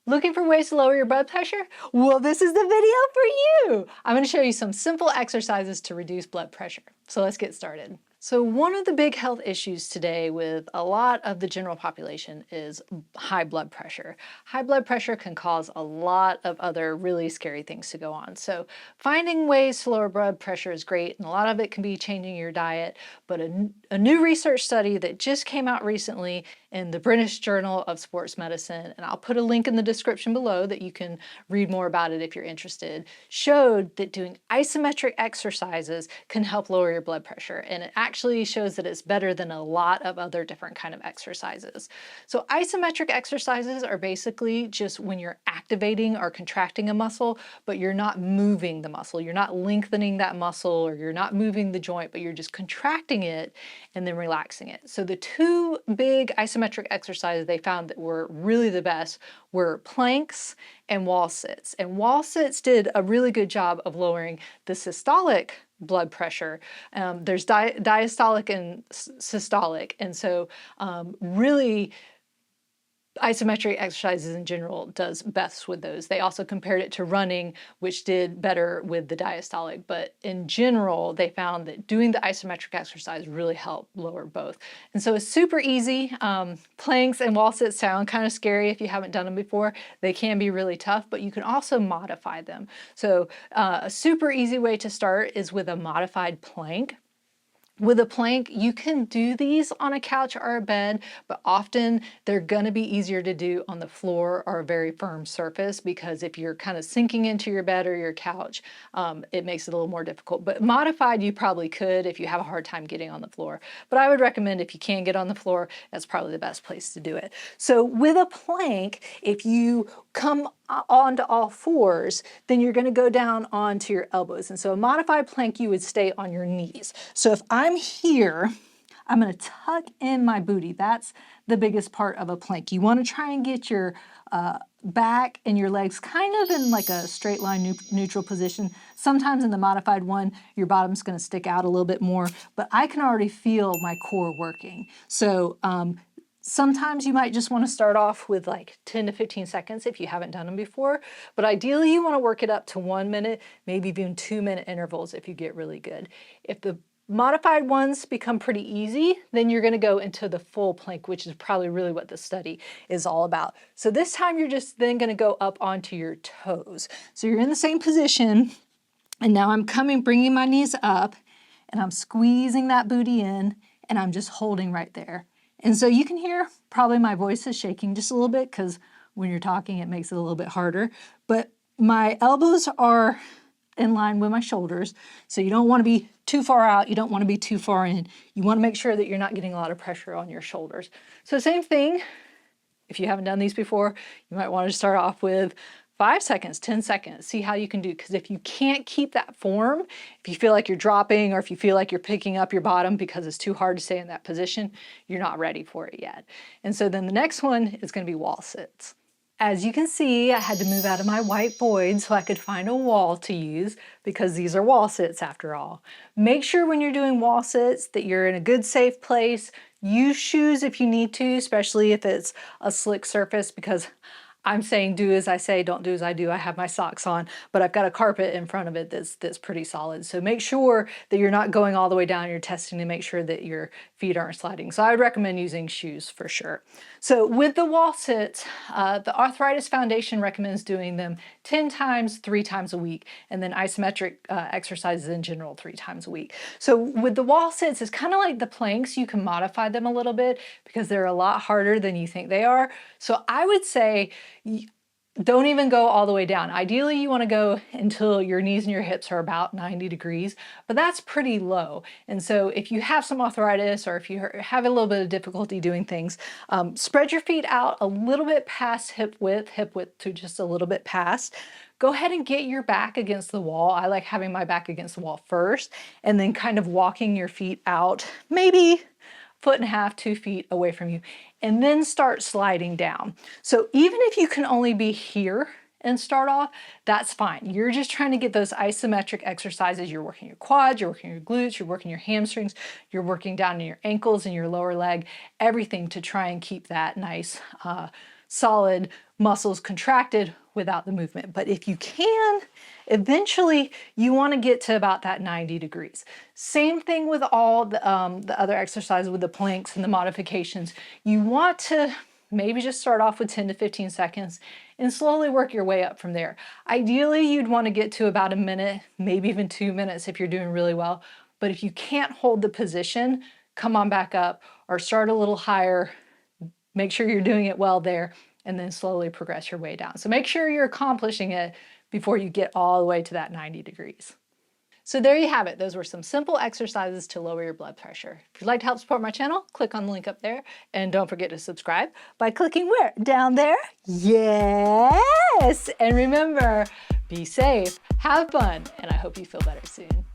Looking for ways to lower your blood pressure? Well, this is the video for you. I'm going to show you some simple exercises to reduce blood pressure. So let's get started. So one of the big health issues today with a lot of the general population is high blood pressure. High blood pressure can cause a lot of other really scary things to go on. So finding ways to lower blood pressure is great, and a lot of it can be changing your diet, but a new research study that just came out recently in the British Journal of Sports Medicine, and I'll put a link in the description below that you can read more about it if you're interested, showed that doing isometric exercises can help lower your blood pressure. And it actually shows that it's better than a lot of other different kind of exercises. So isometric exercises are basically just when you're activating or contracting a muscle, but you're not moving the muscle. You're not lengthening that muscle, or you're not moving the joint, but you're just contracting it and then relaxing it. So the two big isometric exercises they found that were really the best were planks and wall sits. And wall sits did a really good job of lowering the systolic blood pressure. There's diastolic and systolic. And so really isometric exercises in general does best with those. They also compared it to running, which did better with the diastolic, but in general, they found that doing the isometric exercise really helped lower both. And so it's super easy. Planks and wall sits sound kind of scary if you haven't done them before. They can be really tough, but you can also modify them. So a super easy way to start is with a modified plank. With a plank, you can do these on a couch or a bed, but often they're going to be easier to do on the floor or a very firm surface, because if you're kind of sinking into your bed or your couch, it makes it a little more difficult. But modified, you probably could if you have a hard time getting on the floor. But I would recommend if you can get on the floor, that's probably the best place to do it. So with a plank, if you come onto all fours, then you're going to go down onto your elbows. And so a modified plank, you would stay on your knees. So if I'm here, I'm going to tuck in my booty. That's the biggest part of a plank. You want to try and get your back and your legs kind of in like a straight line neutral position. Sometimes in the modified one, your bottom's going to stick out a little bit more, but I can already feel my core working. So sometimes you might just want to start off with like 10 to 15 seconds if you haven't done them before, but ideally you want to work it up to 1 minute, maybe even 2-minute intervals if you get really good. If the modified ones become pretty easy, then you're going to go into the full plank, which is probably really what the study is all about. So this time you're just then going to go up onto your toes. So you're in the same position, and now I'm bringing my knees up, and I'm squeezing that booty in, and I'm just holding right there. And so you can hear probably my voice is shaking just a little bit, because when you're talking, it makes it a little bit harder. But my elbows are in line with my shoulders. So you don't want to be too far out. You don't want to be too far in. You want to make sure that you're not getting a lot of pressure on your shoulders. So same thing, if you haven't done these before, you might want to start off with 5 seconds, 10 seconds, see how you can do. Because if you can't keep that form, if you feel like you're dropping, or if you feel like you're picking up your bottom because it's too hard to stay in that position, you're not ready for it yet. And so then the next one is going to be wall sits. As you can see, I had to move out of my white void so I could find a wall to use, because these are wall sits after all. Make sure when you're doing wall sits that you're in a good, safe place. Use shoes if you need to, especially if it's a slick surface, because I'm saying do as I say, don't do as I do. I have my socks on, but I've got a carpet in front of it that's pretty solid. So make sure that you're not going all the way down. You're testing to make sure that your feet aren't sliding. So I would recommend using shoes for sure. So with the wall sits, the Arthritis Foundation recommends doing them 10 times, 3 times a week, and then isometric exercises in general 3 times a week. So with the wall sits, it's kind of like the planks. You can modify them a little bit because they're a lot harder than you think they are. So I would say don't even go all the way down. Ideally, you want to go until your knees and your hips are about 90 degrees, but that's pretty low. And so if you have some arthritis, or if you have a little bit of difficulty doing things, spread your feet out a little bit past hip width to just a little bit past. Go ahead and get your back against the wall. I like having my back against the wall first, and then kind of walking your feet out, maybe 1.5 feet, 2 feet away from you, and then start sliding down. So even if you can only be here and start off, that's fine. You're just trying to get those isometric exercises. You're working your quads, you're working your glutes, you're working your hamstrings, you're working down in your ankles and your lower leg, everything to try and keep that nice solid muscles contracted without the movement. But if you can, eventually you want to get to about that 90 degrees. Same thing with all the other exercises with the planks and the modifications. You want to maybe just start off with 10 to 15 seconds and slowly work your way up from there. Ideally, you'd want to get to about a minute, maybe even 2 minutes if you're doing really well. But if you can't hold the position, come on back up or start a little higher. Make sure you're doing it well there and then slowly progress your way down. So make sure you're accomplishing it before you get all the way to that 90 degrees. So there you have it. Those were some simple exercises to lower your blood pressure. If you'd like to help support my channel, click on the link up there. And don't forget to subscribe by clicking where? Down there? Yes! And remember, be safe, have fun, and I hope you feel better soon.